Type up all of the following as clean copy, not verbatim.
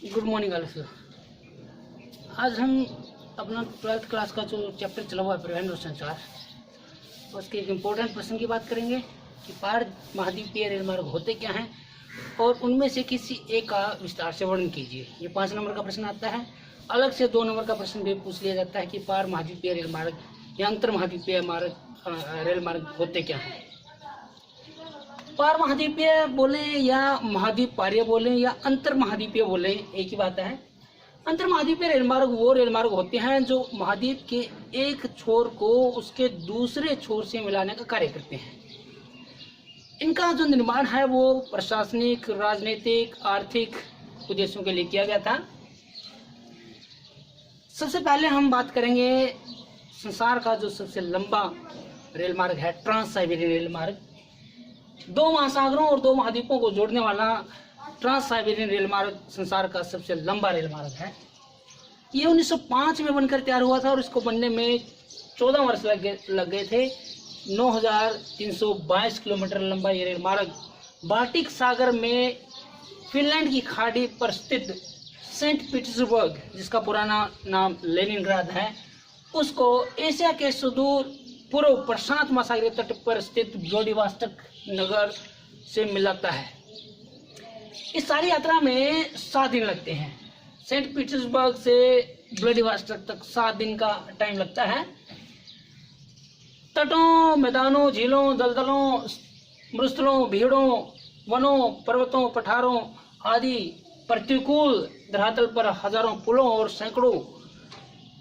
Good morning all of you. आज हम अपना 12th क्लास का जो चैप्टर चला हुआ है परिवहन और संचार, उसके एक इम्पोर्टेंट प्रश्न की बात करेंगे कि पार महाद्वीपीय रेल मार्ग होते क्या हैं और उनमें से किसी एक का विस्तार से वर्णन कीजिए। ये 5 नंबर का प्रश्न आता है। अलग से 2 नंबर का प्रश्न भी पूछ लिया जाता है कि पार महाद्वीपीय रेल मार्ग या अंतर महाद्वीपीय रेल मार्ग होते क्या हैं। पार महाद्वीपीय बोले या महाद्वीप पारीय बोले या अंतर महाद्वीपीय बोले, एक ही बात है। अंतर महाद्वीपीय रेल मार्ग वो रेल मार्ग होते हैं जो महाद्वीप के एक छोर को उसके दूसरे छोर से मिलाने का कार्य करते हैं। इनका जो निर्माण है वो प्रशासनिक, राजनीतिक, आर्थिक उद्देश्यों के लिए किया गया था। सबसे पहले हम बात करेंगे संसार का जो सबसे लंबा रेल मार्ग है, ट्रांस साइबेरियन रेल मार्ग। 2 महासागरों और 2 महाद्वीपों को जोड़ने वाला ट्रांस साइबेरियन रेल मार्ग संसार का सबसे लंबा रेल मार्ग है। ये 1905 में बनकर तैयार हुआ था और इसको बनने में 14 वर्ष लग गए थे। 9,322 किलोमीटर लंबा ये रेल मार्ग बाल्टिक सागर में फिनलैंड की खाड़ी पर स्थित सेंट पीटर्सबर्ग, जिसका पुराना नाम लेनिनग्राद है, उसको एशिया के सुदूर पूर्व प्रशांत महासागरीय तट पर स्थित व्लादिवोस्टोक नगर से मिलाता है। इस सारी यात्रा में 7 दिन लगते हैं। सेंट पीटर्सबर्ग से व्लादिवोस्टोक तक 7 दिन का टाइम लगता है। तटों, मैदानों, झीलों, दलदलों, मरुस्थलों, भीड़ों, वनों, पर्वतों, पठारों आदि प्रतिकूल धरातल पर हजारों पुलों और सैकड़ों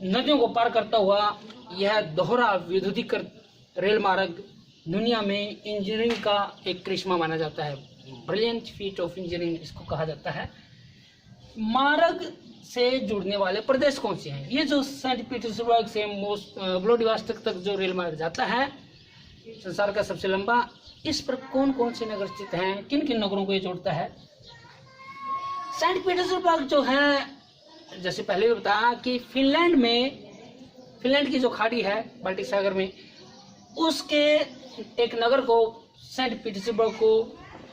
नदियों को पार करता हुआ यह दोहरा विद्युतीकृत रेल मार्ग दुनिया में इंजीनियरिंग का एक करिश्मा माना जाता है। ब्रिलियंट फीट ऑफ इंजीनियरिंग इसको कहा जाता है। मार्ग से जुड़ने वाले प्रदेश कौन से हैं? ये जो सेंट पीटर्सबर्ग से व्लादिवोस्टोक तक जो रेल मार्ग जाता है, संसार का सबसे लंबा, इस पर कौन कौन से नगर स्थित हैं, किन किन नगरों को ये जोड़ता है? सेंट पीटर्सबर्ग जो है, जैसे पहले भी बताया कि फिनलैंड की जो खाड़ी है बाल्टिक सागर में, उसके एक नगर को सेंट पीटर्सबर्ग को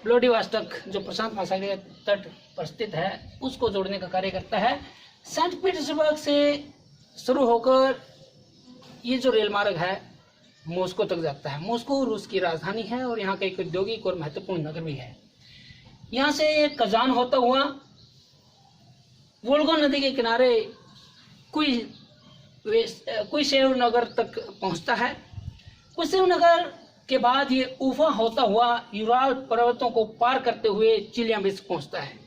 व्लादिवोस्टोक जो प्रशांत महासागरीय तट पर स्थित है उसको जोड़ने का कार्य करता है। सेंट पीटर्सबर्ग से शुरू होकर ये जो रेल मार्ग है मॉस्को तक जाता है। मॉस्को रूस की राजधानी है और यहाँ का एक औद्योगिक और महत्वपूर्ण नगर भी है। यहाँ से कजान होता हुआ वोल्गा नदी के किनारे कुइसेव नगर तक पहुँचता है। कुइसेव नगर के बाद ये उफा होता हुआ यूराल पर्वतों को पार करते हुए चेलियाबिंस्क पहुंचता है।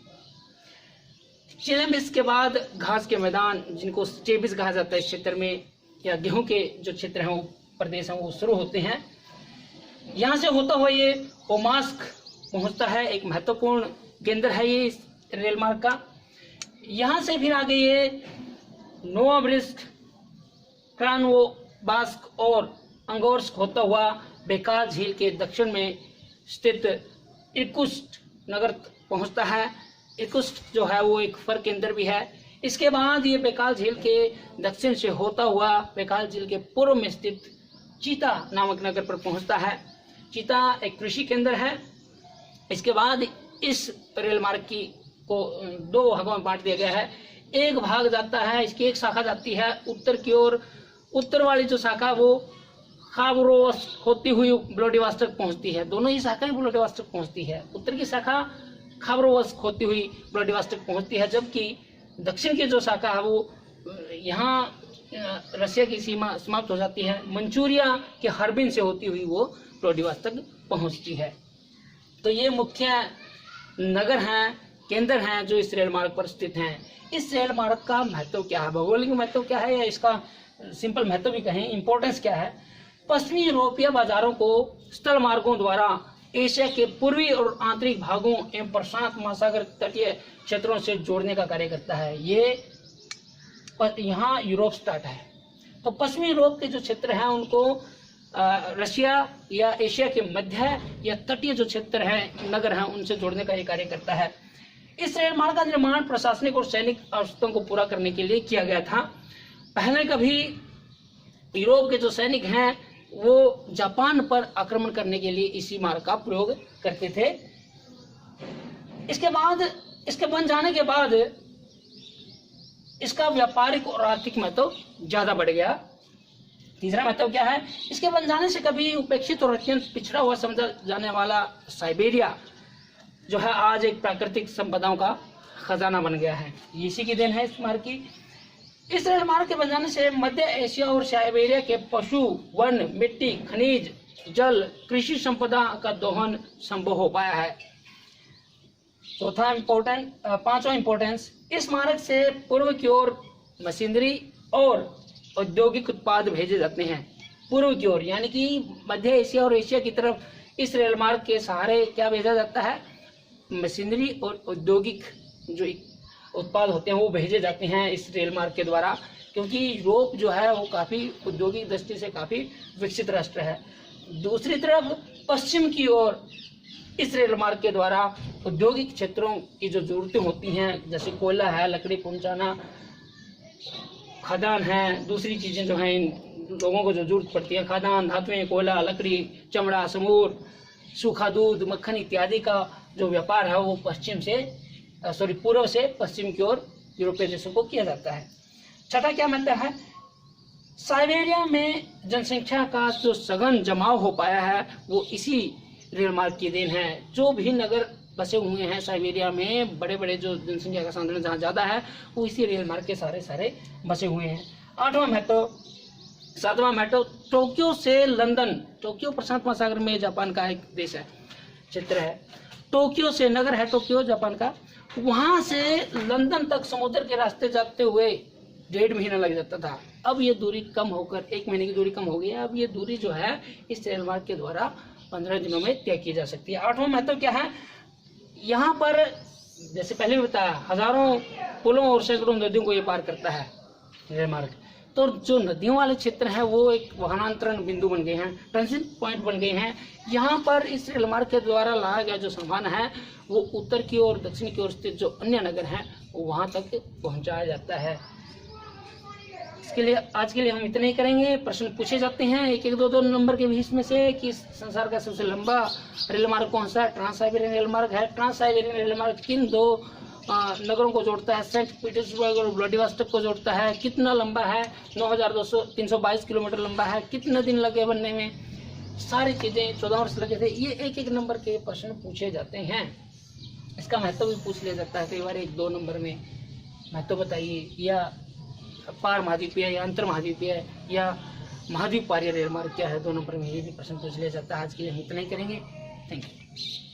चेलियाबिंस्क के बाद घास के मैदान, जिनको स्टेबिस कहा जाता है इस क्षेत्र में, या गेहूं के जो क्षेत्र हैं, वो प्रदेश हैं, वो शुरू होते हैं। यहाँ से होता हुआ ये ओमास्क पहुंचता है। एक महत्वपूर्ण केंद्र है ये इस रेल मार्ग का। यहाँ से फिर आगे ये नोवाब्रिस्क, क्रानोबास्क और अंगोर्स्क होता हुआ बेकाल झील के दक्षिण में स्थित इर्कुत्स्क नगर पहुंचता है। इर्कुत्स्क जो है वो एक फर केंद्र भी है। इसके बाद ये बेकाल झील के दक्षिण से होता हुआ बेकाल झील के पूर्व में स्थित चीता नामक नगर पर पहुंचता है। चीता एक कृषि केंद्र है। इसके बाद इस रेल मार्ग की को 2 भागों में बांट दिया गया है। एक भाग जाता है, इसकी एक शाखा जाती है उत्तर की ओर। उत्तर वाली जो शाखा वो खाबरोवस्क होती हुई व्लादिवोस्टोक पहुंचती है। दोनों ही शाखाएं व्लादिवोस्टोक पहुंचती है। उत्तर की शाखा खाबरोवस्क होती हुई व्लादिवोस्टोक पहुंचती है, जबकि दक्षिण की जो शाखा है वो यहाँ रशिया की सीमा समाप्त हो जाती है। मंचूरिया के हार्बिन से होती हुई वो व्लादिवोस्टोक पहुंचती है। तो ये मुख्य नगर हैं, केंद्र हैं जो इस रेल मार्ग पर स्थित हैं। इस रेल मार्ग का महत्व क्या है, भौगोलिक महत्व क्या है, या इसका सिंपल महत्व भी कहें, इंपॉर्टेंस क्या है? पश्चिमी यूरोपीय बाजारों को स्थल मार्गों द्वारा एशिया के पूर्वी और आंतरिक भागों एवं प्रशांत महासागर तटीय क्षेत्रों से जोड़ने का कार्य करता है। ये यहाँ यूरोप स्टार्ट है, तो पश्चिमी यूरोप के जो क्षेत्र हैं उनको रशिया या एशिया के मध्य या तटीय जो क्षेत्र हैं, नगर हैं, उनसे जोड़ने का ये कार्य करता है। इस रेल मार्ग का निर्माण प्रशासनिक और सैनिक आवश्यकताओं को पूरा करने के लिए किया गया था। पहले कभी यूरोप के जो सैनिक हैं वो जापान पर आक्रमण करने के लिए इसी मार्ग का प्रयोग करते थे। इसके बन जाने के बाद इसका व्यापारिक और आर्थिक महत्व ज्यादा बढ़ गया। तीसरा महत्व क्या है, इसके बन जाने से कभी उपेक्षित और अत्यंत पिछड़ा हुआ समझा जाने वाला साइबेरिया जो है आज एक प्राकृतिक संपदाओं का खजाना बन गया है। इसी की देन है इस मार्ग की। इस रेल मार्ग के बन जाने से मध्य एशिया और साइबेरिया के पशु, वन, मिट्टी, खनिज, जल, कृषि संपदा का दोहन संभव हो पाया है। पांचवा इंपॉर्टेंस, इस मार्ग से पूर्व की ओर मशीनरी और औद्योगिक उत्पाद भेजे जाते हैं। पूर्व की ओर यानी कि मध्य एशिया और एशिया की तरफ इस रेल मार्ग के सहारे क्या भेजा जाता है, मशीनरी और औद्योगिक जो उत्पाद होते हैं वो भेजे जाते हैं इस रेल मार्ग के द्वारा, क्योंकि यूरोप जो है वो काफ़ी औद्योगिक दृष्टि से काफ़ी विकसित राष्ट्र है। दूसरी तरफ पश्चिम की ओर इस रेल मार्ग के द्वारा औद्योगिक क्षेत्रों की जो जरूरतें होती हैं, जैसे कोयला है, लकड़ी पहुंचाना, खदान है, दूसरी चीज़ें जो हैं इन लोगों को जो जरूरत पड़ती है, खदान, धातुएं, कोयला, लकड़ी, चमड़ा, समूर, सूखा दूध, मक्खन इत्यादि का जो व्यापार है वो पूर्व से पश्चिम की ओर यूरोपीय देशों को किया जाता है। छठा क्या महत्व है, साइबेरिया में जनसंख्या का जो सघन जमाव हो पाया है वो इसी रेल मार्ग की देन है। जो भी नगर बसे हुए हैं साइबेरिया में, बड़े बड़े जो जनसंख्या का सांद्रण जहाँ ज़्यादा है वो इसी रेल मार्ग के सारे बसे हुए हैं। सातवां महत्व, टोक्यो से लंदन। टोक्यो प्रशांत महासागर में जापान का एक देश है, क्षेत्र है। टोक्यो से नगर है टोक्यो जापान का, वहां से लंदन तक समुद्र के रास्ते जाते हुए 1.5 महीना लग जाता था। अब ये दूरी कम होकर 1 महीने की दूरी कम हो गई है। अब ये दूरी जो है इस रेल मार्ग के द्वारा 15 दिनों में तय की जा सकती है। आठवां महत्व क्या है, यहाँ पर जैसे पहले भी बताया हजारों पुलों और सैकड़ों नदियों को ये पार करता है रेल मार्ग। तो जो नदियों वाले क्षेत्र हैं वो एक वाहनांतरण बिंदु बन गए हैं, ट्रांजिट पॉइंट बन गए हैं। यहाँ पर इस रेल मार्ग के द्वारा लाया गया जो सामान है वो उत्तर की ओर, दक्षिण की ओर स्थित जो अन्य नगर हैं वो वहाँ तक पहुँचाया जाता है। इसके लिए आज के लिए हम इतना ही करेंगे। प्रश्न पूछे जाते हैं 1-1, 2-2 नंबर के बीच में से कि संसार का सबसे लंबा रेल मार्ग कौन सा है, ट्रांस साइबेरियन रेल मार्ग है। ट्रांस साइबेरियन रेल मार्ग किन 2 नगरों को जोड़ता है, सेंट पीटर्सबर्ग और व्लादिवोस्टोक को जोड़ता है, कितना लंबा है, 9,322 किलोमीटर लंबा है, कितने दिन लगे बनने में, सारी चीज़ें 14 वर्ष लगे थे। ये 1-1 नंबर के प्रश्न पूछे जाते हैं। इसका महत्व भी पूछ लिया जाता है कई बार 1-2 नंबर में, महत्व बताइए, या पार महाद्वीपीय या अंतर महाद्वीपीय या महाद्वीप पारीय रेल मार्ग क्या है 2 नंबर में, ये भी प्रश्न पूछ लिया जाता है। आज के लिए हम इतना ही करेंगे। Thank you.